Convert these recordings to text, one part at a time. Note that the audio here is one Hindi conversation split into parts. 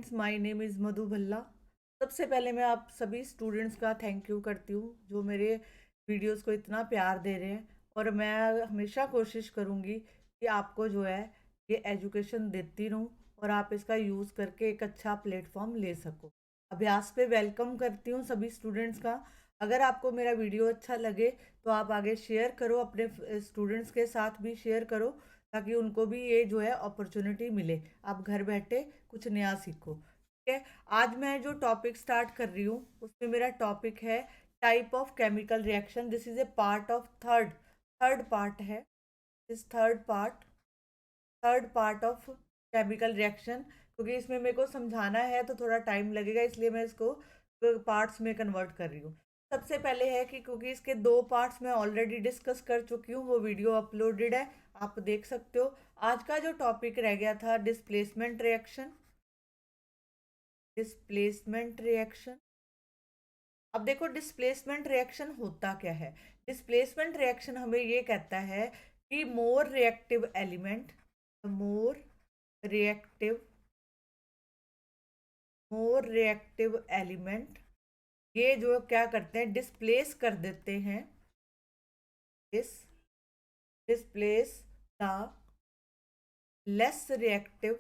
स्टूडेंट्स, माय नेम इज़ मधु भल्ला। सबसे पहले मैं आप सभी स्टूडेंट्स का थैंक यू करती हूँ जो मेरे वीडियोस को इतना प्यार दे रहे हैं। और मैं हमेशा कोशिश करूँगी कि आपको जो है ये एजुकेशन देती रहूँ और आप इसका यूज़ करके एक अच्छा प्लेटफॉर्म ले सको। अभ्यास पे वेलकम करती हूँ सभी स्टूडेंट्स का। अगर आपको मेरा वीडियो अच्छा लगे तो आप आगे शेयर करो, अपने स्टूडेंट्स के साथ भी शेयर करो ताकि उनको भी ये जो है अपॉर्चुनिटी मिले, आप घर बैठे कुछ नया सीखो। ठीक है, आज मैं जो टॉपिक स्टार्ट कर रही हूँ उसमें मेरा टॉपिक है type of chemical reaction. This is a part of third third part है। इस third part of chemical reaction, क्योंकि इसमें मेरे को समझाना है तो थोड़ा टाइम लगेगा, इसलिए मैं इसको पार्ट्स में कन्वर्ट कर रही हूँ। सबसे पहले है कि क्योंकि इसके दो पार्ट्स मैं ऑलरेडी डिस्कस कर चुकी हूँ, वो वीडियो अपलोडेड है, आप देख सकते हो। आज का जो टॉपिक रह गया था डिस्प्लेसमेंट रिएक्शन। डिस्प्लेसमेंट रिएक्शन, अब देखो डिस्प्लेसमेंट रिएक्शन होता क्या है। डिस्प्लेसमेंट रिएक्शन हमें ये कहता है कि more reactive more reactive element ये जो क्या करते हैं, डिस्प्लेस कर देते हैं, displace the less reactive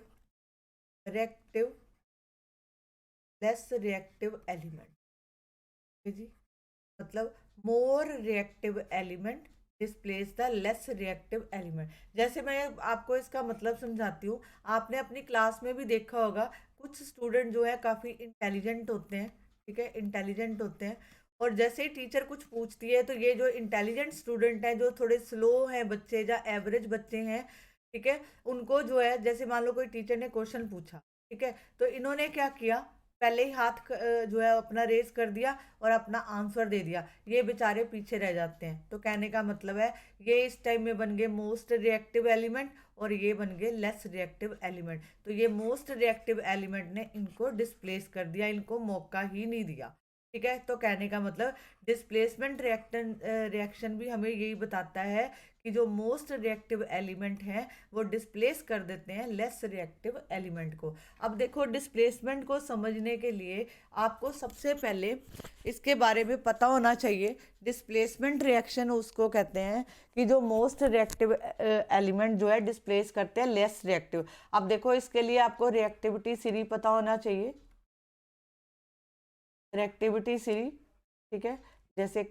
reactive less reactive element. जी, मतलब more reactive element displace the less reactive element. जैसे मैं आपको इसका मतलब समझाती हूँ, आपने अपनी क्लास में भी देखा होगा कुछ स्टूडेंट जो है काफ़ी इंटेलिजेंट होते हैं। ठीक है, इंटेलिजेंट होते हैं, और जैसे ही टीचर कुछ पूछती है तो ये जो इंटेलिजेंट स्टूडेंट हैं, जो थोड़े स्लो हैं बच्चे या एवरेज बच्चे हैं, ठीक है, उनको जो है जैसे मान लो कोई टीचर ने क्वेश्चन पूछा, ठीक है, तो इन्होंने क्या किया, पहले ही जो है अपना रेज कर दिया और अपना आंसर दे दिया। ये बेचारे पीछे रह जाते हैं। तो कहने का मतलब है ये इस टाइम में बन गए मोस्ट रिएक्टिव एलिमेंट और ये बन गए लेस रिएक्टिव एलिमेंट। तो ये मोस्ट रिएक्टिव एलिमेंट ने इनको डिस्प्लेस कर दिया, इनको मौका ही नहीं दिया। ठीक है, तो कहने का मतलब डिस्प्लेसमेंट रिएक्शन भी हमें यही बताता है कि जो मोस्ट रिएक्टिव एलिमेंट हैं वो डिस्प्लेस कर देते हैं लेस रिएक्टिव एलिमेंट को। अब देखो, डिस्प्लेसमेंट को समझने के लिए आपको सबसे पहले इसके बारे में पता होना चाहिए। डिस्प्लेसमेंट रिएक्शन उसको कहते हैं कि जो मोस्ट रिएक्टिव एलिमेंट जो है डिस्प्लेस करते हैं लेस रिएक्टिव। अब देखो, इसके लिए आपको रिएक्टिविटी सीरीज पता होना चाहिए, रिएक्टिविटी सीरीज। ठीक है, जैसे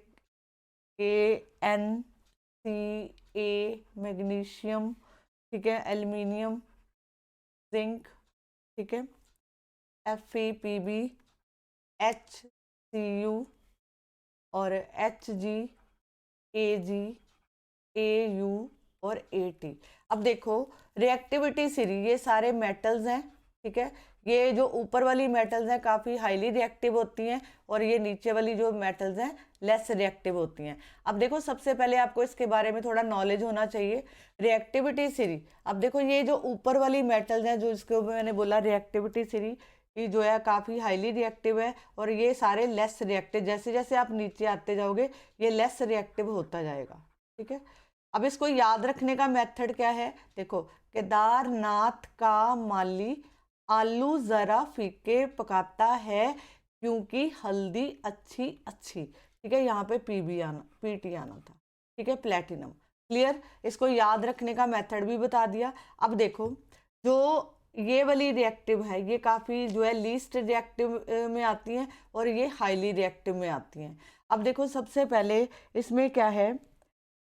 KNCA मैग्नीशियम, ठीक है, एल्यूमिनियम, जिंक, ठीक है, FePb, HCu और Hg, Ag, Au और At। अब देखो, रिएक्टिविटी सीरीज ये सारे मेटल्स हैं। ठीक है, ये जो ऊपर वाली मेटल्स हैं काफ़ी हाईली रिएक्टिव होती हैं और ये नीचे वाली जो मेटल्स हैं लेस रिएक्टिव होती हैं। अब देखो, सबसे पहले आपको इसके बारे में थोड़ा नॉलेज होना चाहिए। रिएक्टिविटी सीरीज, अब देखो ये जो ऊपर वाली मेटल्स हैं जो इसके ऊपर मैंने बोला रिएक्टिविटी सीरीज, ये जो है काफ़ी हाईली रिएक्टिव है और ये सारे लेस रिएक्टिव, जैसे जैसे आप नीचे आते जाओगे ये लेस रिएक्टिव होता जाएगा। ठीक है, अब इसको याद रखने का मेथड क्या है, देखो, केदारनाथ का माली आलू जरा फीके पकाता है क्योंकि हल्दी अच्छी अच्छी। ठीक है, यहाँ पे पीटी आना था। ठीक है, प्लेटिनम। क्लियर, इसको याद रखने का मेथड भी बता दिया। अब देखो, जो ये वाली रिएक्टिव है ये काफ़ी जो है लीस्ट रिएक्टिव में आती हैं और ये हाईली रिएक्टिव में आती हैं। अब देखो, सबसे पहले इसमें क्या है,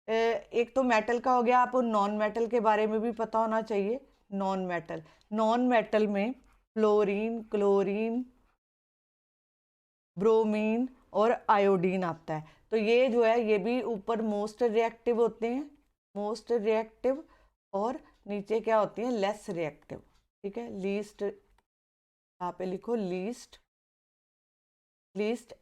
एक तो मेटल का हो गया, आपको नॉन मेटल के बारे में भी पता होना चाहिए। नॉन मेटल में फ्लोरीन, क्लोरीन, ब्रोमीन और आयोडीन आता है। तो ये जो है ये भी ऊपर मोस्ट रिएक्टिव होते हैं, मोस्ट रिएक्टिव, और नीचे क्या होती हैं, लेस रिएक्टिव। ठीक है, लीस्ट, यहाँ पे लिखो least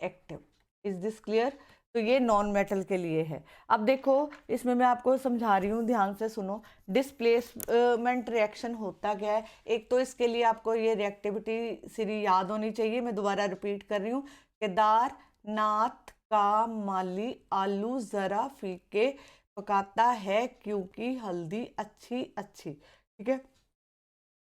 active. Is this clear? तो ये नॉन मेटल के लिए है। अब देखो, इसमें मैं आपको समझा रही हूँ, ध्यान से सुनो। डिस्प्लेसमेंट रिएक्शन होता क्या है, एक तो इसके लिए आपको ये रिएक्टिविटी सीरीज याद होनी चाहिए। मैं दोबारा रिपीट कर रही हूँ, केदारनाथ का माली आलू जरा फीके पकाता है क्योंकि हल्दी अच्छी अच्छी। ठीक है,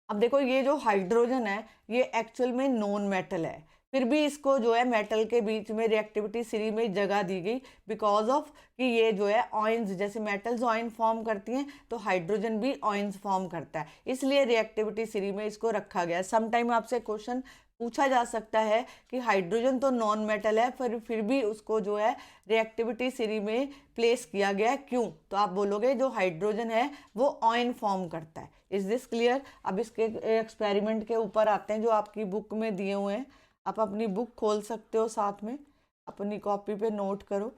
अब देखो ये जो हाइड्रोजन है ये एक्चुअल में नॉन मेटल है, फिर भी इसको जो है मेटल के बीच में रिएक्टिविटी सीरीज में जगह दी गई बिकॉज ऑफ कि ये जो है ऑयंस, जैसे मेटल्स ऑयन फॉर्म करती हैं तो हाइड्रोजन भी ऑयंस फॉर्म करता है, इसलिए रिएक्टिविटी सीरीज में इसको रखा गया। समटाइम आपसे क्वेश्चन पूछा जा सकता है कि हाइड्रोजन तो नॉन मेटल है फिर भी उसको जो है रिएक्टिविटी सीरीज में प्लेस किया गया है, क्यों? तो आप बोलोगे जो हाइड्रोजन है वो ऑयन फॉर्म करता है। Is this clear? अब इसके एक्सपेरिमेंट के ऊपर आते हैं जो आपकी बुक में दिए हुए हैं। आप अपनी बुक खोल सकते हो, साथ में अपनी कॉपी पे नोट करो।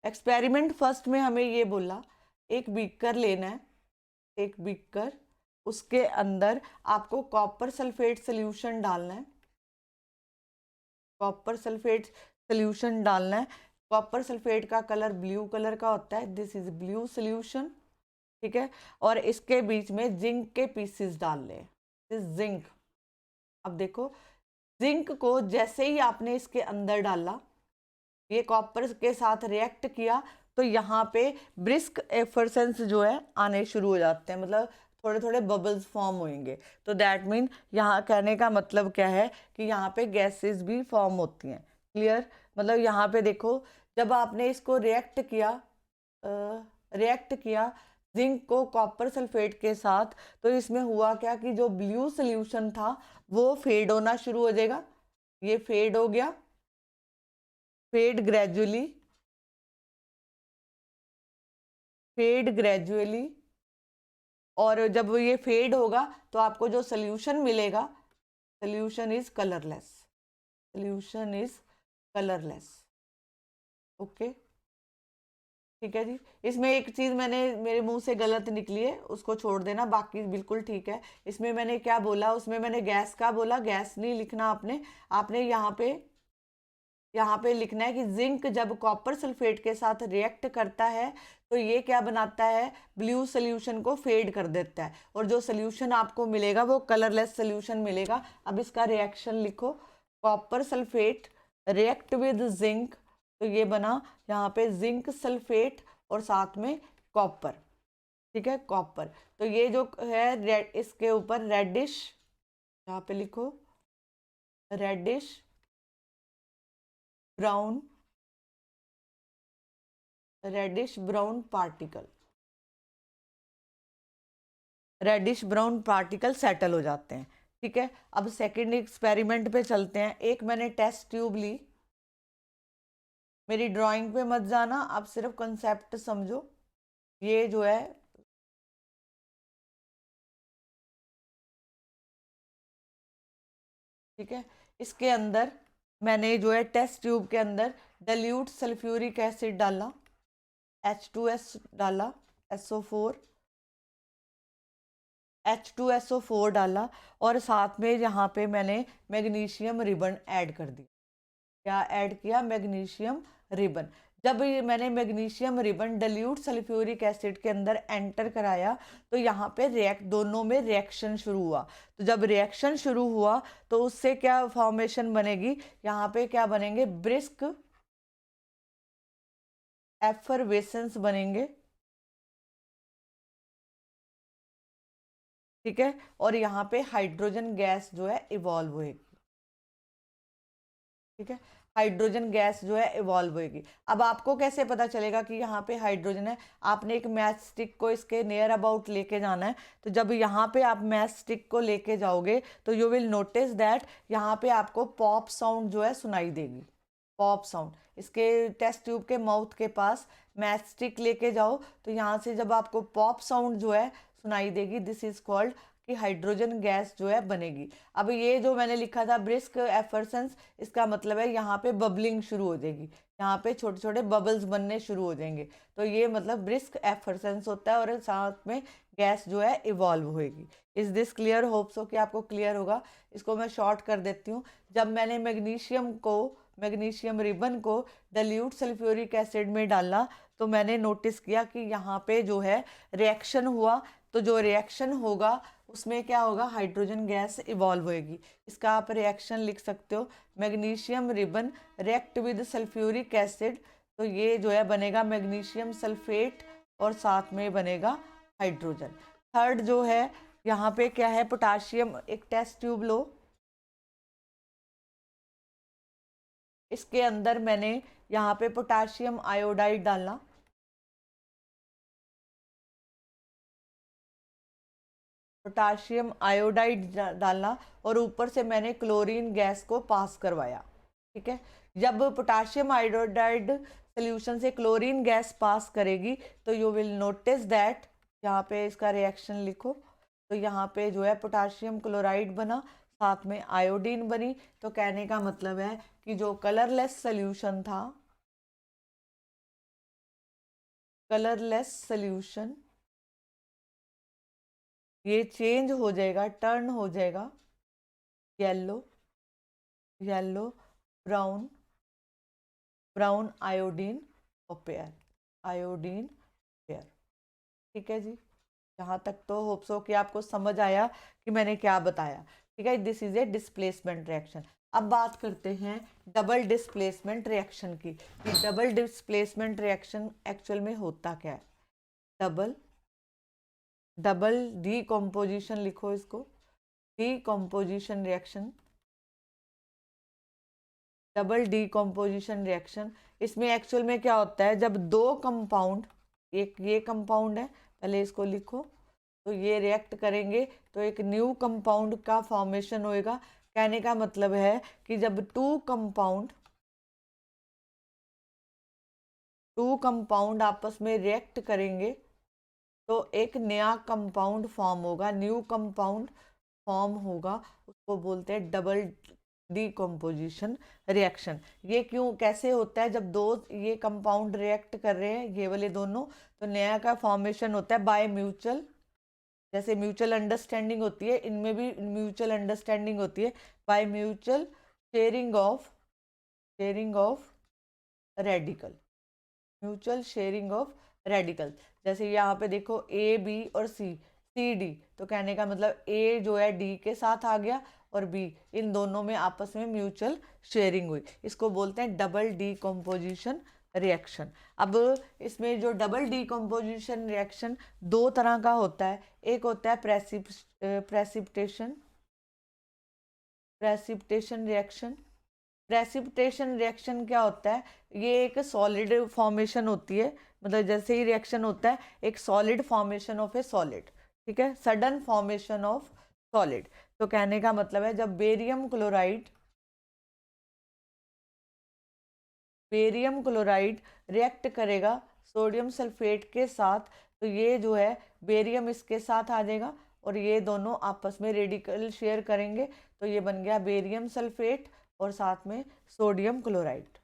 एक्सपेरिमेंट फर्स्ट में हमें ये बोला एक बीकर लेना है, एक बीकर, उसके अंदर आपको कॉपर सल्फेट सोल्यूशन डालना है, कॉपर सल्फेट सोल्यूशन डालना है। कॉपर सल्फेट का कलर ब्लू कलर का होता है, दिस इज ब्लू सोल्यूशन, ठीक है। और इसके बीच में जिंक के पीसेस डाल ले, जिंक। अब देखो जिंक को जैसे ही आपने इसके अंदर डाला, ये कॉपर के साथ रिएक्ट किया तो यहाँ पे ब्रिस्क एफरसेंस जो है आने शुरू हो जाते हैं, मतलब थोड़े थोड़े बबल्स फॉर्म होंगे। तो दैट मीन यहाँ कहने का मतलब क्या है कि यहाँ पे गैसेस भी फॉर्म होती हैं। क्लियर? मतलब यहाँ पे देखो जब आपने इसको रिएक्ट किया जिंक को कॉपर सल्फेट के साथ, तो इसमें हुआ क्या कि जो ब्लू सोल्यूशन था वो फेड होना शुरू हो जाएगा। ये फेड हो गया, फेड ग्रेजुअली, और जब ये फेड होगा तो आपको जो सोल्यूशन मिलेगा, solution is colourless, solution is colourless. Okay, ठीक है जी। इसमें एक चीज मैंने मेरे मुंह से गलत निकली है, उसको छोड़ देना, बाकी बिल्कुल ठीक है। इसमें मैंने क्या बोला, उसमें मैंने गैस का बोला, गैस नहीं लिखना आपने। आपने यहाँ पे लिखना है कि जिंक जब कॉपर सल्फेट के साथ रिएक्ट करता है तो ये क्या बनाता है, ब्लू सोल्यूशन को फेड कर देता है, और जो सोल्यूशन आपको मिलेगा वो कलरलेस सोल्यूशन मिलेगा। अब इसका रिएक्शन लिखो, copper sulphate react with zinc, तो ये बना यहाँ पे जिंक सल्फेट और साथ में कॉपर, ठीक है, कॉपर। तो ये जो है रेड, इसके ऊपर रेडिश, यहाँ पे लिखो reddish brown, reddish brown particle, reddish brown particle settle हो जाते हैं, ठीक है। अब सेकंड एक्सपेरिमेंट पे चलते हैं। एक मैंने टेस्ट ट्यूब ली, मेरी ड्राइंग पे मत जाना, आप सिर्फ कंसेप्ट समझो। ये जो है ठीक है, इसके अंदर मैंने जो है टेस्ट ट्यूब के अंदर डाइल्यूट सल्फ्यूरिक एसिड डाला, H2S डाला, H2SO4 डाला, और साथ में यहाँ पे मैंने मैग्नीशियम रिबन ऐड कर दिया। क्या ऐड किया? Magnesium ribbon. जब ये मैंने magnesium ribbon dilute sulphuric acid के अंदर एंटर कराया तो यहाँ पे दोनों में रिएक्शन शुरू हुआ। तो जब रिएक्शन शुरू हुआ तो उससे क्या फॉर्मेशन बनेगी, यहाँ पे क्या बनेंगे, ब्रिस्क एफरवेसेंस बनेंगे, ठीक है। और यहाँ पे हाइड्रोजन गैस जो है इवॉल्व होएगी, ठीक है, हाइड्रोजन गैस जो है इवॉल्व होएगी। अब आपको कैसे पता चलेगा कि यहाँ पे हाइड्रोजन है? आपने एक मैच स्टिक को इसके नियर अबाउट लेके जाना है। तो जब यहाँ पे आप मैच स्टिक को लेके जाओगे तो यू विल नोटिस दैट यहाँ पे आपको पॉप साउंड जो है सुनाई देगी, पॉप साउंड। इसके टेस्ट ट्यूब के माउथ के पास मैच स्टिक लेके जाओ तो यहाँ से जब आपको पॉप साउंड जो है सुनाई देगी, दिस इज कॉल्ड कि हाइड्रोजन गैस जो है बनेगी। अब ये जो मैंने लिखा था ब्रिस्क एफरसेंस, इसका मतलब है यहाँ पे बबलिंग शुरू हो जाएगी, यहाँ पे छोटे छोटे बबल्स बनने शुरू हो जाएंगे। तो ये मतलब ब्रिस्क एफरसेंस होता है, और साथ में गैस जो है इवॉल्व होएगी। Is this clear? Hope so कि आपको क्लियर होगा। इसको मैं शॉर्ट कर देती हूँ। जब मैंने मैग्नीशियम रिबन को डाइल्यूट सल्फ्यूरिक एसिड में डाला तो मैंने नोटिस किया कि यहाँ पे जो है रिएक्शन हुआ। तो जो रिएक्शन होगा उसमें क्या होगा, हाइड्रोजन गैस इवॉल्व होएगी। इसका आप रिएक्शन लिख सकते हो, magnesium ribbon react with sulphuric acid, तो ये जो है बनेगा मैग्नीशियम सल्फेट और साथ में बनेगा हाइड्रोजन। थर्ड जो है यहाँ पे क्या है, पोटाशियम, एक टेस्ट ट्यूब लो, इसके अंदर मैंने यहाँ पे पोटाशियम आयोडाइड डालना, पोटाशियम आयोडाइड डालना, और ऊपर से मैंने क्लोरीन गैस को पास करवाया। ठीक है, जब पोटाशियम आयोडाइड सोल्यूशन से क्लोरीन गैस पास करेगी तो यू विल नोटिस दैट, यहाँ पे इसका रिएक्शन लिखो, तो यहाँ पे जो है पोटाशियम क्लोराइड बना, साथ में आयोडीन बनी। तो कहने का मतलब है कि जो कलरलेस सोल्यूशन था, कलरलेस सोल्यूशन, ये चेंज हो जाएगा, टर्न हो जाएगा yellow, yellow, brown, brown iodine pair, iodine pair. ठीक है जी, यहाँ तक तो होप सो कि आपको समझ आया कि मैंने क्या बताया। ठीक है, this is a displacement reaction. अब बात करते हैं डबल डिस्प्लेसमेंट रिएक्शन की, कि डबल डिस्प्लेसमेंट रिएक्शन एक्चुअल में होता क्या है। डबल, डबल डीकम्पोजिशन लिखो इसको, decomposition reaction, double decomposition reaction. इसमें एक्चुअल में क्या होता है, जब दो कंपाउंड, एक ये कंपाउंड है, पहले इसको लिखो, तो ये रिएक्ट करेंगे तो एक न्यू कंपाउंड का फॉर्मेशन होएगा। कहने का मतलब है कि जब टू कंपाउंड आपस में रिएक्ट करेंगे तो एक नया कंपाउंड फॉर्म होगा, न्यू कंपाउंड फॉर्म होगा, उसको बोलते हैं डबल डीकम्पोजिशन रिएक्शन। ये क्यों, कैसे होता है, जब दो ये कंपाउंड रिएक्ट कर रहे हैं, ये वाले दोनों, तो नया का फॉर्मेशन होता है बाय म्यूचुअल, जैसे म्यूचुअल अंडरस्टैंडिंग होती है, इनमें भी म्यूचुअल अंडरस्टैंडिंग होती है by mutual sharing of radical, mutual sharing of radical. जैसे यहाँ पे देखो ए बी और सी, सी डी, तो कहने का मतलब ए जो है डी के साथ आ गया और बी, इन दोनों में आपस में म्यूचुअल शेयरिंग हुई, इसको बोलते हैं डबल डीकम्पोजिशन रिएक्शन। अब इसमें जो डबल डीकम्पोजिशन रिएक्शन दो तरह का होता है, एक होता है प्रेसिपिटेशन रिएक्शन। प्रेसिपिटेशन रिएक्शन क्या होता है, ये एक सॉलिड फॉर्मेशन होती है, मतलब जैसे ही रिएक्शन होता है एक solid formation of A solid, ठीक है, सडन फॉर्मेशन ऑफ सॉलिड। तो कहने का मतलब है जब बेरियम क्लोराइड रिएक्ट करेगा सोडियम सल्फेट के साथ, तो ये जो है बेरियम इसके साथ आ जाएगा और ये दोनों आपस में रेडिकल शेयर करेंगे, तो ये बन गया बेरियम सल्फेट और साथ में सोडियम क्लोराइड,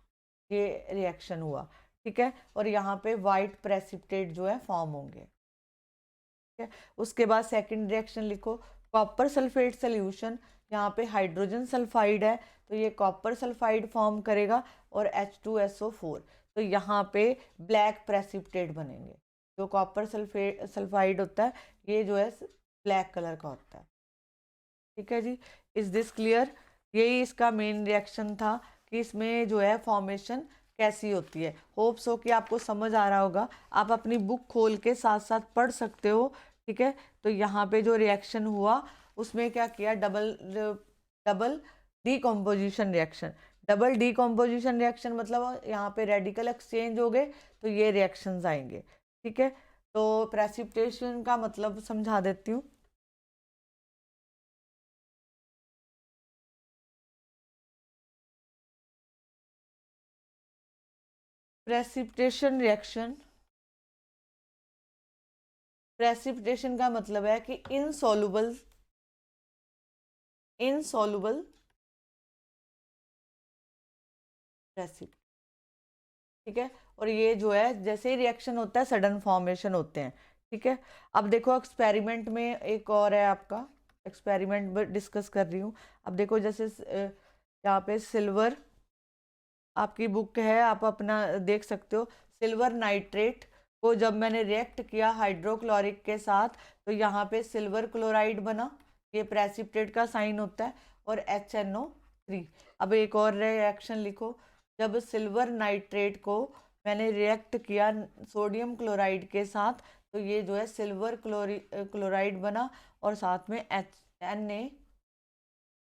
ये रिएक्शन हुआ। ठीक है, और यहाँ पे वाइट प्रेसिपिटेट जो है फॉर्म होंगे। ठीक है, उसके बाद सेकंड रिएक्शन लिखो, कॉपर सल्फेट सोल्यूशन, यहाँ पे हाइड्रोजन सल्फाइड है तो ये कॉपर सल्फाइड फॉर्म करेगा और H2SO4, तो यहाँ पे ब्लैक प्रेसिपिटेट बनेंगे। जो कॉपर सल्फाइड होता है ये जो है ब्लैक कलर का होता है। ठीक है जी, इज दिस क्लियर? यही इसका मेन रिएक्शन था कि इसमें जो है फॉर्मेशन कैसी होती है। होप सो कि आपको समझ आ रहा होगा, आप अपनी बुक खोल के साथ साथ पढ़ सकते हो। ठीक है, तो यहाँ पे जो रिएक्शन हुआ उसमें क्या किया, double decomposition reaction. Double decomposition reaction मतलब यहाँ पे रेडिकल एक्सचेंज हो गए तो ये रिएक्शंस आएंगे। ठीक है, तो प्रेसिपिटेशन का मतलब समझा देती हूँ। प्रेसिपिटेशन रिएक्शन, प्रेसिपिटेशन का मतलब है कि इनसॉल्युबल प्रेसिपिटेट। ठीक है, और ये जो है जैसे ही रिएक्शन होता है सडन फॉर्मेशन होते हैं। ठीक है, अब देखो एक्सपेरिमेंट में एक और है आपका, एक्सपेरिमेंट डिस्कस कर रही हूँ। अब देखो जैसे यहाँ पे सिल्वर, आपकी बुक है आप अपना देख सकते हो, सिल्वर नाइट्रेट को जब मैंने रिएक्ट किया हाइड्रोक्लोरिक के साथ तो यहाँ पे सिल्वर क्लोराइड बना, ये प्रेसिपिटेट का साइन होता है, और HNO3। अब एक और रिएक्शन लिखो, जब सिल्वर नाइट्रेट को मैंने रिएक्ट किया सोडियम क्लोराइड के साथ तो ये जो है सिल्वर क्लोराइड बना और साथ में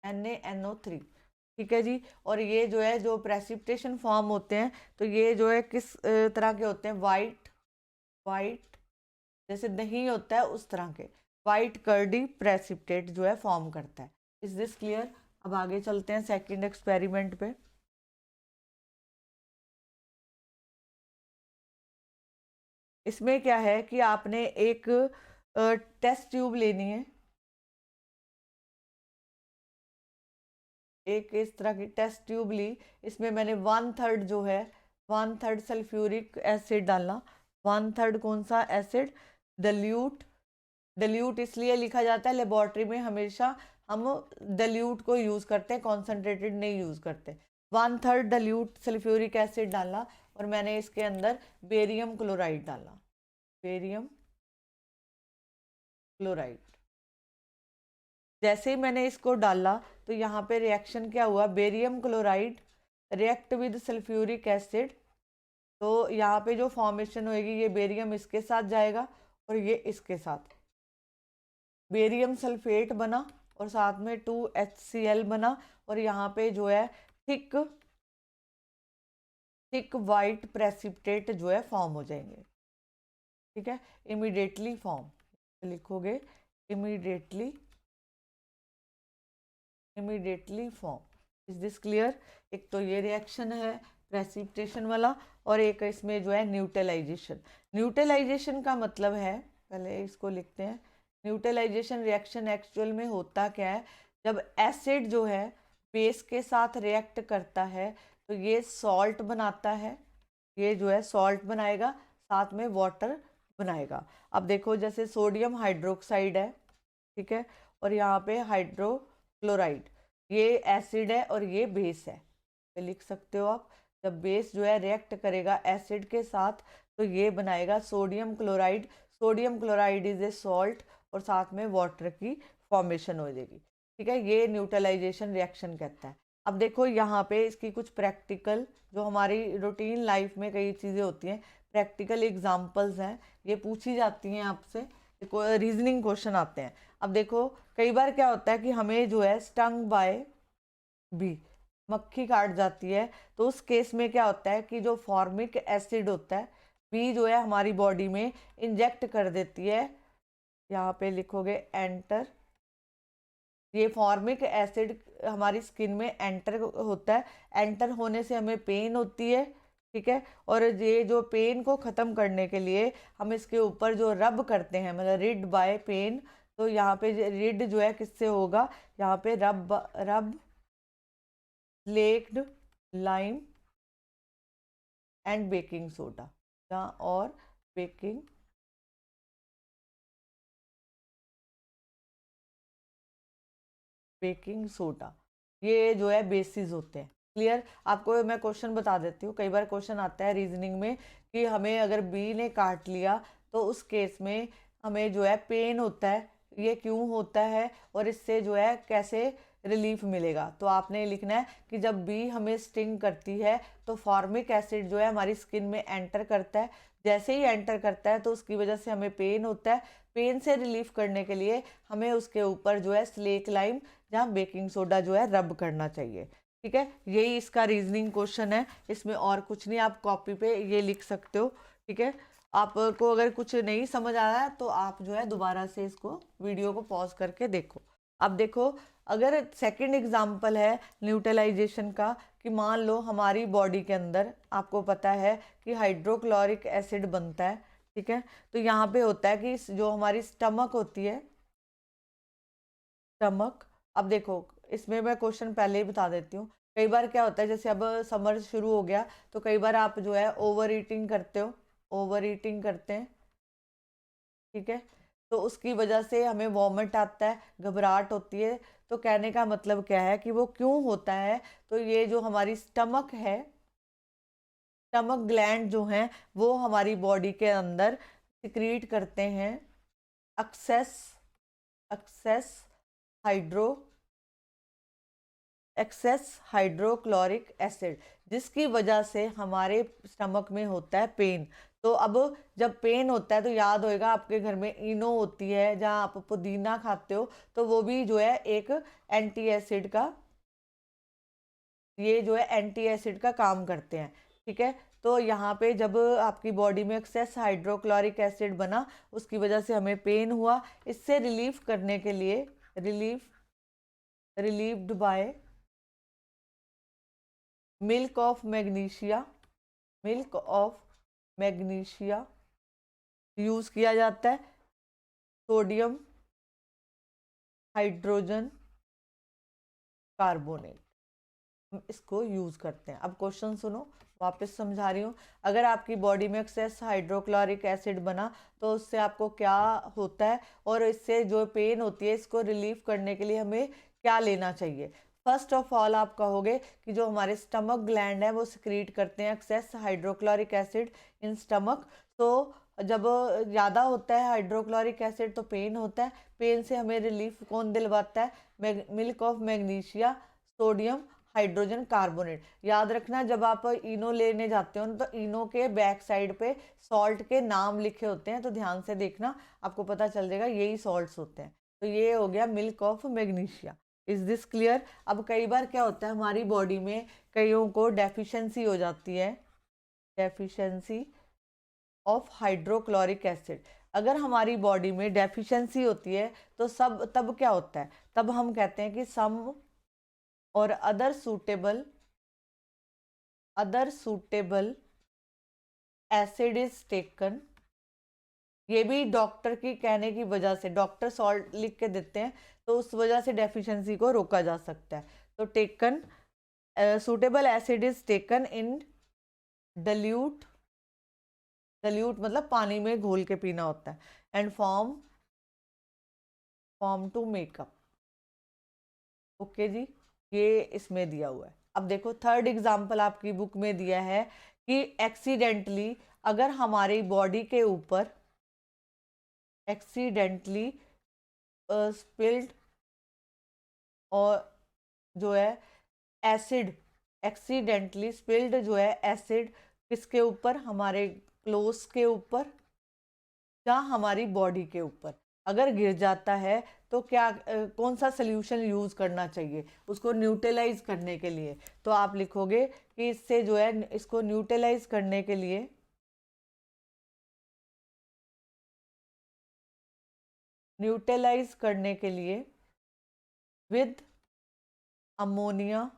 NaNO3। ठीक है जी। और ये जो है जो प्रेसिपिटेशन फॉर्म होते हैं तो ये जो है किस तरह के होते हैं, वाइट वाइट, जैसे दही होता है उस तरह के वाइट कर्डी प्रेसिपिटेट जो है फॉर्म करता है। Is this clear? अब आगे चलते हैं सेकंड एक्सपेरिमेंट पे। इसमें क्या है कि आपने एक टेस्ट ट्यूब लेनी है, एक इस तरह की टेस्ट ट्यूब ली। इसमें मैंने 1/3 जो है 1/3 सल्फ्यूरिक एसिड डालना। 1/3 कौन सा एसिड? डल्यूट। डल्यूट इसलिए लिखा जाता है लेबोरेटरी में, हमेशा हम डल्यूट को यूज करते हैं, कॉन्सेंट्रेटेड नहीं यूज करते। 1/3 डल्यूट सल्फ्यूरिक एसिड डाला और मैंने इसके अंदर बेरियम क्लोराइड डाला। बेरियम क्लोराइड जैसे ही मैंने इसको डाला तो यहाँ पे रिएक्शन क्या हुआ, barium chloride react with sulphuric acid. तो यहाँ पे जो फॉर्मेशन होगी, ये बेरियम इसके साथ जाएगा और ये इसके साथ बेरियम सल्फेट बना और साथ में 2HCl बना और यहाँ पे जो है थिक वाइट प्रेसिपिटेट जो है फॉर्म हो जाएंगे। ठीक है, इमीडिएटली फॉर्म लिखोगे, immediately form. Is this clear? एक तो ये रिएक्शन है प्रेसिपिटेशन वाला और एक इसमें जो है न्यूट्रलाइजेशन। न्यूट्रलाइजेशन का मतलब है, पहले इसको लिखते हैं। न्यूट्रलाइजेशन रिएक्शन एक्चुअल में होता क्या है, जब एसिड जो है बेस के साथ रिएक्ट करता है तो ये सॉल्ट बनाता है, ये जो है सॉल्ट बनाएगा, साथ में वाटर बनाएगा। अब देखो जैसे सोडियम हाइड्रोक्साइड है, ठीक है, और यहाँ पे हाइड्रोक्लोराइड, ये एसिड है और ये बेस है। तो लिख सकते हो आप, जब बेस जो है रिएक्ट करेगा एसिड के साथ तो ये बनाएगा sodium chloride. Sodium chloride is a salt और साथ में वाटर की फॉर्मेशन हो जाएगी। ठीक है, ये न्यूट्रलाइजेशन रिएक्शन कहता है। अब देखो यहाँ पे इसकी कुछ प्रैक्टिकल, जो हमारी रूटीन लाइफ में कई चीज़ें होती हैं, प्रैक्टिकल एग्जांपल्स हैं, ये पूछी जाती हैं आपसे, रीजनिंग क्वेश्चन आते हैं। अब देखो कई बार क्या होता है कि हमें जो है स्टंग बाय बी, मक्खी काट जाती है, तो उस केस में क्या होता है कि जो फॉर्मिक एसिड होता है, बी जो है हमारी बॉडी में इंजेक्ट कर देती है। यहाँ पे लिखोगे एंटर। ये फॉर्मिक एसिड हमारी स्किन में एंटर होता है, एंटर होने से हमें पेन होती है। ठीक है, और ये जो पेन को ख़त्म करने के लिए हम इसके ऊपर जो रब करते हैं, मतलब रिड बाय पेन, तो यहाँ पे रिड जो है किससे होगा, यहाँ पे रब slaked lime and baking soda, और बेकिंग सोडा, ये जो है बेसिस होते हैं। क्लियर? आपको मैं क्वेश्चन बता देती हूँ, कई बार क्वेश्चन आता है रीजनिंग में कि हमें अगर बी ने काट लिया तो उस केस में हमें जो है पेन होता है, ये क्यों होता है और इससे जो है कैसे रिलीफ मिलेगा। तो आपने लिखना है कि जब बी हमें स्टिंग करती है तो फॉर्मिक एसिड जो है हमारी स्किन में एंटर करता है, जैसे ही एंटर करता है तो उसकी वजह से हमें पेन होता है। पेन से रिलीफ करने के लिए हमें उसके ऊपर जो है स्लेक लाइम जहाँ बेकिंग सोडा जो है रब करना चाहिए। ठीक है, यही इसका रीजनिंग क्वेश्चन है, इसमें और कुछ नहीं, आप कॉपी पे ये लिख सकते हो। ठीक है, आपको अगर कुछ नहीं समझ आ रहा है तो आप जो है दोबारा से इसको वीडियो को पॉज करके देखो। अब देखो, अगर सेकंड एग्जांपल है न्यूट्रलाइजेशन का, कि मान लो हमारी बॉडी के अंदर आपको पता है कि हाइड्रोक्लोरिक एसिड बनता है। ठीक है, तो यहाँ पे होता है कि जो हमारी स्टमक होती है, स्टमक, अब देखो इसमें मैं क्वेश्चन पहले ही बता देती हूँ। कई बार क्या होता है, जैसे अब समर शुरू हो गया तो कई बार आप जो है ओवर ईटिंग करते हो, ओवर ईटिंग करते हैं। ठीक है, तो उसकी वजह से हमें वॉमिट आता है, घबराहट होती है। तो कहने का मतलब क्या है कि वो क्यों होता है, तो ये जो हमारी स्टमक है, स्टमक ग्लैंड जो हैं वो हमारी बॉडी के अंदर सिक्रीट करते हैं एक्सेस हाइड्रो हाइड्रोक्लोरिक एसिड, जिसकी वजह से हमारे स्टमक में होता है पेन। तो अब जब पेन होता है तो याद होएगा आपके घर में इनो होती है, जहाँ आप पुदीना खाते हो, तो वो भी जो है एक एंटी एसिड का, ये जो है एंटी एसिड का काम करते हैं। ठीक है, तो यहाँ पे जब आपकी बॉडी में एक्सेस हाइड्रोक्लोरिक एसिड बना, उसकी वजह से हमें पेन हुआ। इससे रिलीफ करने के लिए, relieved by milk of magnesia, milk of magnesia use किया जाता है। सोडियम हाइड्रोजन कार्बोनेट, हम इसको यूज करते हैं। अब क्वेश्चन सुनो, वापस समझा रही हूँ। अगर आपकी बॉडी में एक्सेस हाइड्रोक्लोरिक एसिड बना तो उससे आपको क्या होता है, और इससे जो पेन होती है इसको रिलीफ करने के लिए हमें क्या लेना चाहिए। फर्स्ट ऑफ ऑल आप कहोगे कि जो हमारे स्टमक ग्लैंड है वो सिक्रीट करते हैं excess hydrochloric acid in stomach. तो जब ज़्यादा होता है हाइड्रोक्लोरिक एसिड तो पेन होता है। पेन से हमें रिलीफ कौन दिलवाता है? Milk of magnesia, sodium hydrogen carbonate. याद रखना, जब आप इनो लेने जाते हो ना, तो इनो के बैक साइड पे सॉल्ट के नाम लिखे होते हैं, तो ध्यान से देखना, आपको पता चल जाएगा यही सॉल्ट्स होते हैं। तो ये हो गया milk of magnesia. Is this clear? अब कई बार क्या होता है हमारी बॉडी में, कईयों को डेफिशिएंसी हो जाती है, डेफिशिएंसी ऑफ हाइड्रोक्लोरिक एसिड। अगर हमारी बॉडी में डेफिशिएंसी होती है तो तब क्या होता है? तब हम कहते हैं कि सम और other suitable acid is taken. ये भी डॉक्टर की कहने की वजह से, डॉक्टर सॉल्ट लिख के देते हैं, तो उस वजह से डेफिशिएंसी को रोका जा सकता है। तो taken, suitable acid is taken in dilute, dilute मतलब पानी में घोल के पीना होता है, and form to make up. Okay जी, ये इसमें दिया हुआ है। अब देखो थर्ड एग्जाम्पल आपकी बुक में दिया है कि एक्सीडेंटली अगर हमारी बॉडी के ऊपर एक्सीडेंटली स्पिल्ड और जो है एसिड, एक्सीडेंटली स्पिल्ड जो है एसिड किसके ऊपर? हमारे क्लोथ्स के ऊपर या हमारी बॉडी के ऊपर अगर गिर जाता है तो क्या कौन सा सोल्यूशन यूज करना चाहिए उसको न्यूट्रलाइज करने के लिए? तो आप लिखोगे कि इससे जो है, इसको न्यूट्रलाइज करने के लिए विद अमोनिया,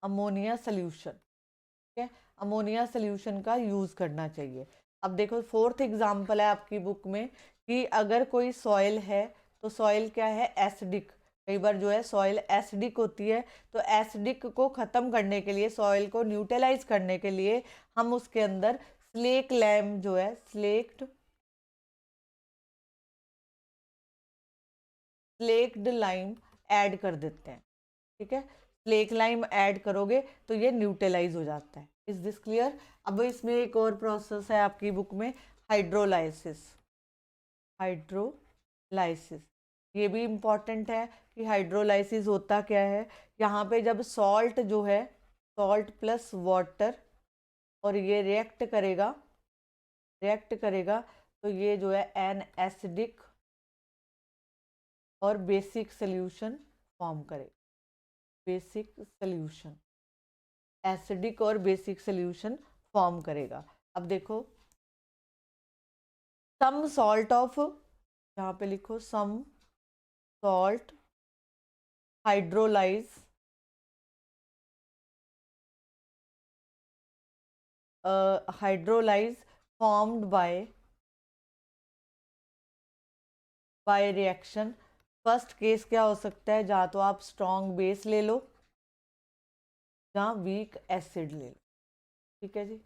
अमोनिया सोल्यूशन। ठीक है, अमोनिया सोल्यूशन का यूज करना चाहिए। अब देखो फोर्थ एग्जांपल है आपकी बुक में कि अगर कोई सॉइल है तो सॉइल क्या है? एसिडिक। कई बार जो है सॉइल एसिडिक होती है, तो एसिडिक को खत्म करने के लिए, सॉइल को न्यूट्रलाइज करने के लिए हम उसके अंदर स्लेक लैम जो है, स्लेक्ड लाइम ऐड कर देते हैं। ठीक है, स्लेक लाइम ऐड करोगे तो ये न्यूट्रलाइज हो जाता है। Is this clear? अब इसमें एक और प्रोसेस है आपकी बुक में, हाइड्रोलाइसिस। हाइड्रोलाइसिस ये भी इम्पॉर्टेंट है कि हाइड्रोलाइसिस होता क्या है। यहाँ पे जब सॉल्ट जो है, सॉल्ट प्लस वाटर, और ये रिएक्ट करेगा तो ये जो है एन एसिडिक और बेसिक सोल्यूशन फॉर्म करेगा। बेसिक सोल्यूशन, एसिडिक और बेसिक सोल्यूशन फॉर्म करेगा। अब देखो सम सॉल्ट ऑफ, यहाँ पे लिखो some salt hydrolyse formed by reaction. First case क्या हो सकता है? जहाँ तो आप स्ट्रॉन्ग बेस ले लो, जहाँ वीक एसिड ले लो। ठीक है जी,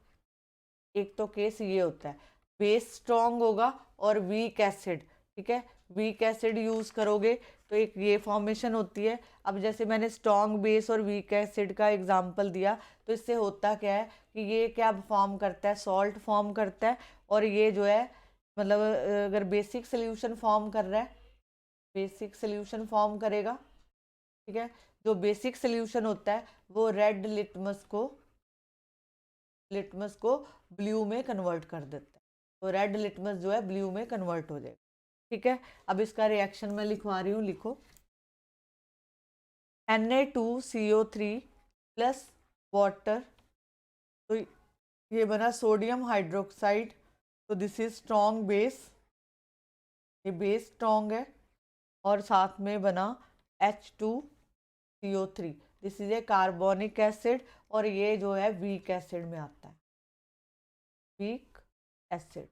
एक तो केस ये होता है, बेस स्ट्रॉन्ग होगा और वीक एसिड। ठीक है, वीक एसिड यूज करोगे तो एक ये फॉर्मेशन होती है। अब जैसे मैंने स्ट्रॉन्ग बेस और वीक एसिड का एग्जांपल दिया, तो इससे होता क्या है कि ये क्या फॉर्म करता है? सॉल्ट फॉर्म करता है। और ये जो है मतलब अगर बेसिक सोल्यूशन फॉर्म कर रहा है, बेसिक सोल्यूशन फॉर्म करेगा। ठीक है, जो बेसिक सोल्यूशन होता है वो रेड लिटमस को लिटमस को ब्लू में कन्वर्ट कर देता है, तो रेड लिटमस जो है ब्लू में कन्वर्ट हो जाएगा। ठीक है, अब इसका रिएक्शन मैं लिखवा रही हूँ, लिखो Na2CO3 प्लस वाटर, तो ये बना सोडियम हाइड्रोक्साइड, तो दिस इज स्ट्रॉन्ग बेस, ये बेस स्ट्रॉन्ग है, और साथ में बना H2CO3, this is a carbonic acid, और ये जो है वीक एसिड में आता है, वीक एसिड।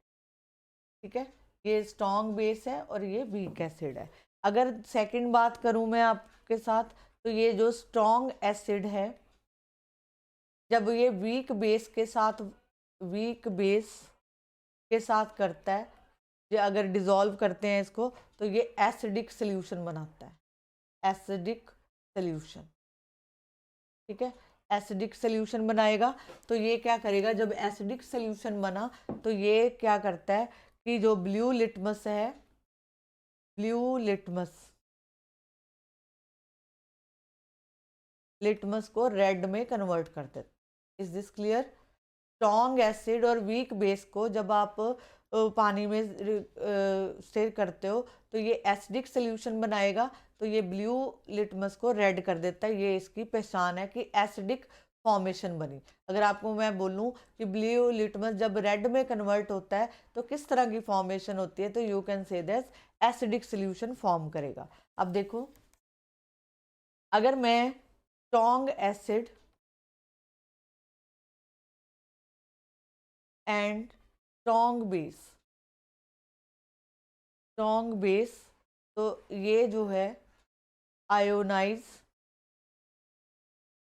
ठीक है, ये स्ट्रॉन्ग बेस है और ये वीक एसिड है। अगर सेकंड बात करूं मैं आपके साथ, तो ये जो स्ट्रॉन्ग एसिड है, जब ये वीक बेस के साथ करता है, ये अगर डिजोल्व करते हैं इसको, तो ये एसिडिक सोल्यूशन बनाता है, एसिडिक सोल्यूशन। ठीक है, एसिडिक सोल्यूशन बनाएगा, तो ये क्या करेगा, जब एसिडिक सोल्यूशन बना तो ये क्या करता है कि जो ब्लू लिटमस है, ब्लू लिटमस को रेड में कन्वर्ट कर देता है। Is this clear? Strong acid और वीक बेस को जब आप पानी में स्टिर करते हो, तो ये एसिडिक सोल्यूशन बनाएगा, तो ये ब्लू लिटमस को रेड कर देता है। ये इसकी पहचान है कि एसिडिक फॉर्मेशन बनी। अगर आपको मैं बोलूं कि ब्लू लिटमस जब रेड में कन्वर्ट होता है तो किस तरह की फॉर्मेशन होती है, तो you can say this acidic solution form करेगा। अब देखो, अगर मैं strong acid and strong base, तो ये जो है ionise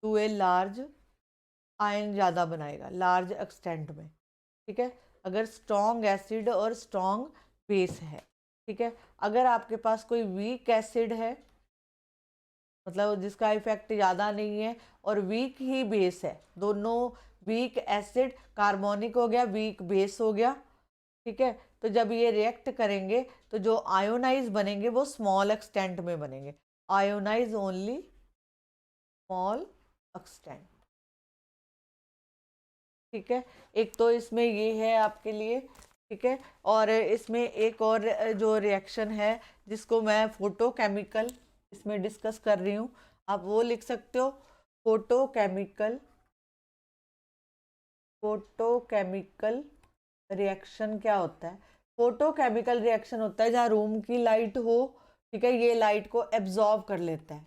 to a large, ion ज़्यादा बनाएगा लार्ज एक्सटेंट में। ठीक है, अगर स्ट्रॉन्ग एसिड और स्ट्रॉन्ग बेस है। ठीक है, अगर आपके पास कोई वीक एसिड है, मतलब जिसका इफेक्ट ज़्यादा नहीं है, और वीक ही बेस है, दोनों वीक एसिड कार्बोनिक हो गया, वीक बेस हो गया। ठीक है, तो जब ये रिएक्ट करेंगे तो जो आयोनाइज बनेंगे वो स्मॉल एक्सटेंट में बनेंगे, आयोनाइज ओनली स्मॉल एक्सटेंट। ठीक है, एक तो इसमें ये है आपके लिए। ठीक है, और इसमें एक और जो रिएक्शन है जिसको मैं फोटोकेमिकल इसमें डिस्कस कर रही हूँ, आप वो लिख सकते हो। फोटोकेमिकल रिएक्शन क्या होता है? फोटोकेमिकल रिएक्शन होता है जहाँ रूम की लाइट हो, ठीक है, ये लाइट को एब्जॉर्ब कर लेता है,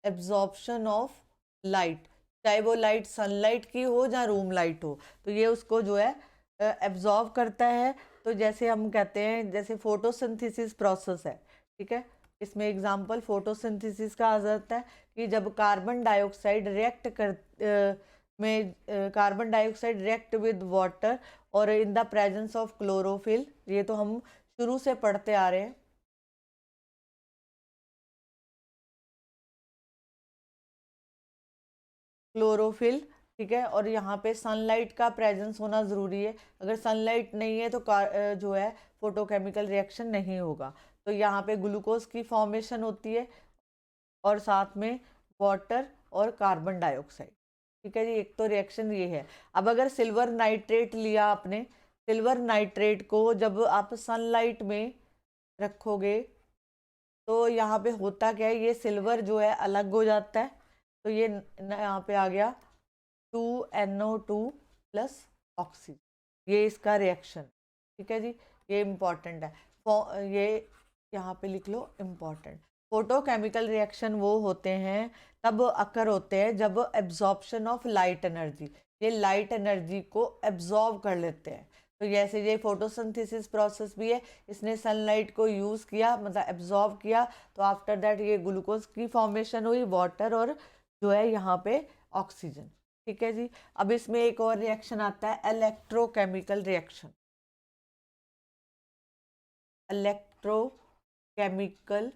एब्जॉर्प्शन ऑफ लाइट, चाहे वो लाइट सनलाइट की हो या रूम लाइट हो, तो ये उसको जो है एब्जॉर्ब करता है। तो जैसे हम कहते हैं, जैसे फोटोसिंथेसिस प्रोसेस है। ठीक है, इसमें एग्जांपल फोटोसिंथेसिस का आ जाता है कि जब carbon dioxide carbon dioxide react with water और in the presence of chlorophyll, ये तो हम शुरू से पढ़ते आ रहे हैं। क्लोरोफिल, ठीक है, और यहाँ पे सनलाइट का प्रेजेंस होना ज़रूरी है। अगर सनलाइट नहीं है तो जो है फोटोकेमिकल रिएक्शन नहीं होगा। तो यहाँ पे ग्लूकोज की फॉर्मेशन होती है और साथ में वाटर और कार्बन डाइऑक्साइड। ठीक है जी, एक तो रिएक्शन ये है। अब अगर सिल्वर नाइट्रेट लिया आपने, सिल्वर नाइट्रेट को जब आप सनलाइट में रखोगे तो यहाँ पे होता क्या है, ये सिल्वर जो है अलग हो जाता है, तो ये यहाँ पे आ गया 2NO2 प्लस ऑक्सीजन, ये इसका रिएक्शन। ठीक है जी, ये इम्पॉर्टेंट है, ये यहाँ पे लिख लो इम्पॉर्टेंट। फोटोकेमिकल रिएक्शन वो होते हैं, तब अकर होते हैं जब एब्जॉर्प्शन ऑफ लाइट एनर्जी, ये लाइट एनर्जी को एब्जॉर्ब कर लेते हैं। तो जैसे ये फोटोसिंथेसिस प्रोसेस भी है, इसने सनलाइट को यूज़ किया, मतलब एब्जॉर्ब किया, तो आफ्टर दैट ये ग्लूकोज की फॉर्मेशन हुई, वाटर और जो है यहाँ पे ऑक्सीजन। ठीक है जी, अब इसमें एक और रिएक्शन आता है इलेक्ट्रोकेमिकल रिएक्शन। इलेक्ट्रोकेमिकल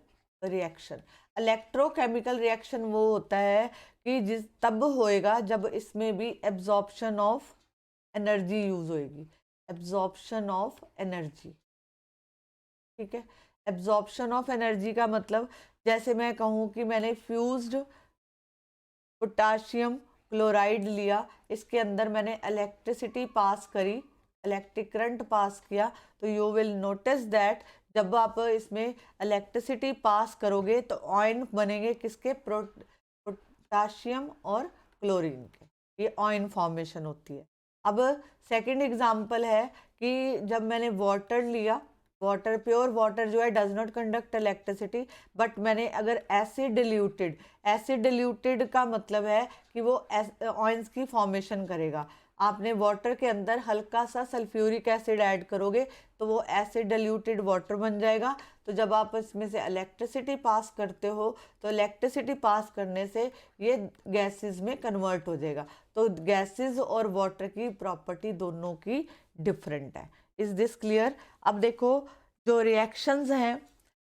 रिएक्शन वो होता है कि तब होएगा जब इसमें भी एब्जॉर्प्शन ऑफ एनर्जी यूज होएगी, एब्जॉर्प्शन ऑफ एनर्जी। ठीक है, एब्जॉर्प्शन ऑफ एनर्जी का मतलब, जैसे मैं कहूँ कि मैंने फ्यूज्ड पोटाशियम क्लोराइड लिया, इसके अंदर मैंने इलेक्ट्रिसिटी पास करी, इलेक्ट्रिक करंट पास किया, तो यू विल नोटिस दैट जब आप इसमें इलेक्ट्रिसिटी पास करोगे तो आयन बनेंगे किसके, पोटाशियम और क्लोरीन के, ये आयन फॉर्मेशन होती है। अब सेकंड एग्जांपल है कि जब मैंने वाटर लिया, वाटर, प्योर वाटर जो है does not conduct electricity, but मैंने अगर एसिड डिल्यूटेड, एसिड डिल्यूटेड का मतलब है कि वो आयंस की फॉर्मेशन करेगा। आपने वाटर के अंदर हल्का सा सल्फ्यूरिक एसिड ऐड करोगे तो वो एसिड डिल्यूटेड वाटर बन जाएगा। तो जब आप इसमें से इलेक्ट्रिसिटी पास करते हो तो इलेक्ट्रिसिटी पास करने से ये गैसेस में कन्वर्ट हो जाएगा। तो गैसेस और वाटर की प्रॉपर्टी दोनों की डिफरेंट है। Is this clear? अब देखो जो रिएक्शंस हैं,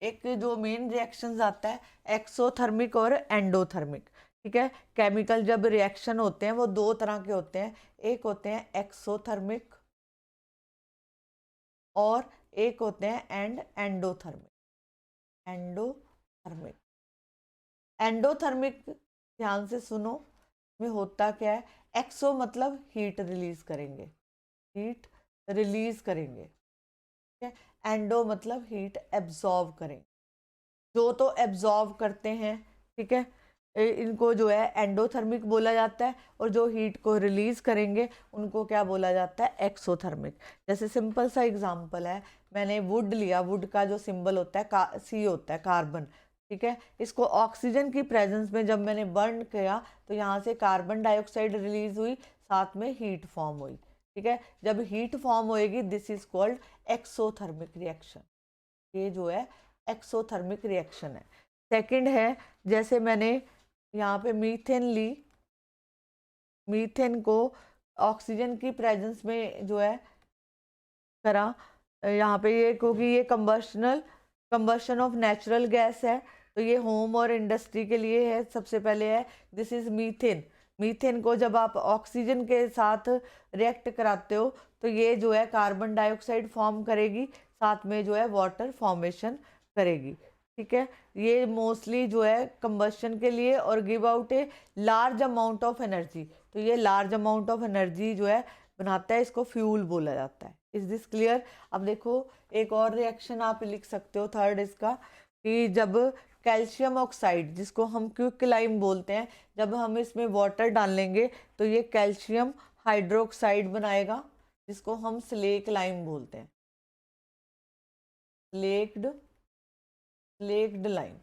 एक जो मेन रिएक्शंस आता है एक्सोथर्मिक और एंडोथर्मिक, ठीक है। केमिकल जब रिएक्शन होते हैं वो दो तरह के होते हैं, एक होते हैं एक्सोथर्मिक और एक होते हैं एंडोथर्मिक। एंडोथर्मिक, एंडोथर्मिक ध्यान से सुनो, में होता क्या है, एक्सो मतलब हीट रिलीज करेंगे, हीट रिलीज करेंगे, ठीक है। एंडो मतलब हीट एब्जॉर्व करेंगे, जो तो एब्जॉर्व करते हैं, ठीक है, इनको जो है एंडोथर्मिक बोला जाता है, और जो हीट को रिलीज करेंगे उनको क्या बोला जाता है, एक्सोथर्मिक। जैसे सिंपल सा एग्जांपल है, मैंने वुड लिया, वुड का जो सिंबल होता है सी होता है, कार्बन, ठीक है। इसको ऑक्सीजन की प्रेजेंस में जब मैंने बर्न किया तो यहाँ से कार्बन डाइऑक्साइड रिलीज हुई, साथ में हीट फॉर्म हुई, ठीक है। जब हीट फॉर्म होएगी this is called exothermic reaction, ये जो है एक्सोथर्मिक रिएक्शन है। सेकंड है, जैसे मैंने यहाँ पे मीथेन ली, मीथेन को ऑक्सीजन की प्रेजेंस में जो है करा, यहाँ पे ये क्योंकि ये कंबशन ऑफ नेचुरल गैस है, तो ये होम और इंडस्ट्री के लिए है। सबसे पहले है दिस इज मीथेन, मीथेन को जब आप ऑक्सीजन के साथ रिएक्ट कराते हो तो ये जो है कार्बन डाइऑक्साइड फॉर्म करेगी, साथ में जो है वाटर फॉर्मेशन करेगी, ठीक है। ये मोस्टली जो है कंबशन के लिए और give out a large amount of energy, तो ये लार्ज अमाउंट ऑफ एनर्जी जो है बनाता है, इसको फ्यूल बोला जाता है। Is this clear? अब देखो एक और रिएक्शन आप लिख सकते हो, थर्ड इसका, कि जब कैल्शियम ऑक्साइड, जिसको हम क्विकलाइम बोलते हैं, जब हम इसमें वाटर डालेंगे तो ये कैल्शियम हाइड्रोक्साइड बनाएगा, जिसको हम स्लेक लाइम बोलते हैं, slaked lime.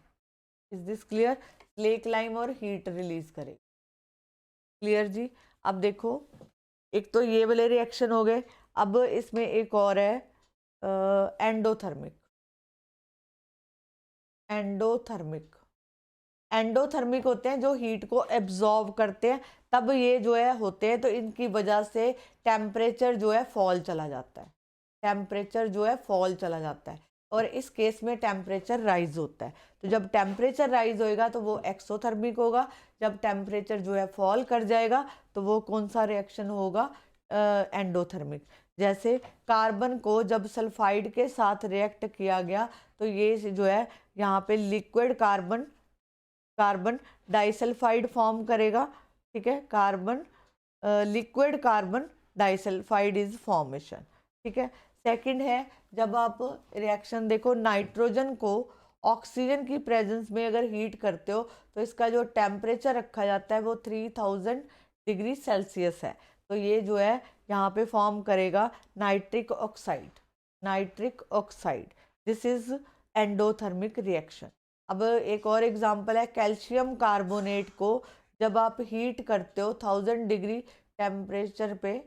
Is this clear? Slack lime और हीट रिलीज करेगा, क्लियर जी? अब देखो एक तो ये वाले रिएक्शन हो गए, अब इसमें एक और है एंडोथर्मिक। एंडोथर्मिक, एंडोथर्मिक होते हैं जो हीट को एब्जॉर्ब करते हैं, तब ये जो है होते हैं, तो इनकी वजह से टेम्परेचर जो है फॉल चला जाता है, टेम्परेचर जो है फॉल चला जाता है, और इस केस में टेम्परेचर राइज होता है। तो जब टेम्परेचर राइज होएगा तो वो एक्सोथर्मिक होगा, जब टेम्परेचर जो है फॉल कर जाएगा तो वो कौन सा रिएक्शन होगा, एंडोथर्मिक। जैसे कार्बन को जब सल्फाइड के साथ रिएक्ट किया गया तो ये जो है यहाँ पे लिक्विड कार्बन डाइसल्फाइड फॉर्म करेगा, ठीक है, carbon liquid carbon disulphide is formation, ठीक है। सेकंड है, जब आप रिएक्शन देखो, नाइट्रोजन को ऑक्सीजन की प्रेजेंस में अगर हीट करते हो तो इसका जो टेम्परेचर रखा जाता है वो 3000 डिग्री सेल्सियस है, तो ये जो है यहाँ पे फॉर्म करेगा nitric oxide, this is endothermic reaction. अब एक और एग्जांपल है, कैल्शियम कार्बोनेट को जब आप हीट करते हो 1000 डिग्री टेम्परेचर पे,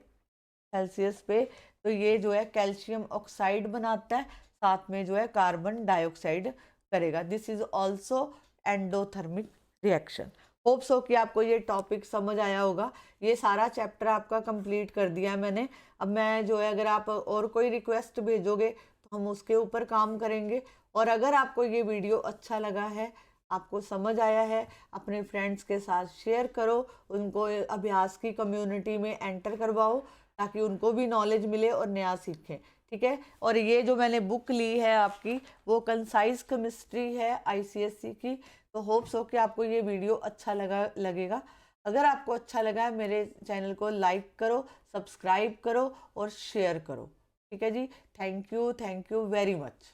सेल्सियस पे, तो ये जो है कैल्शियम ऑक्साइड बनाता है, साथ में जो है कार्बन डाइऑक्साइड करेगा, this is also endothermic reaction. Hope so कि आपको ये टॉपिक समझ आया होगा। ये सारा चैप्टर आपका कंप्लीट कर दिया है मैंने। अब मैं जो है, अगर आप और कोई रिक्वेस्ट भेजोगे तो हम उसके ऊपर काम करेंगे, और अगर आपको ये वीडियो अच्छा लगा है, आपको समझ आया है, अपने फ्रेंड्स के साथ शेयर करो, उनको अभ्यास की कम्युनिटी में एंटर करवाओ ताकि उनको भी नॉलेज मिले और नया सीखें, ठीक है। और ये जो मैंने बुक ली है आपकी, वो कंसाइज केमिस्ट्री है ICSE की, तो होप सो कि आपको ये वीडियो अच्छा लगेगा। अगर आपको अच्छा लगा है मेरे चैनल को लाइक करो, सब्सक्राइब करो और शेयर करो। ठीक है जी, थैंक यू वेरी मच।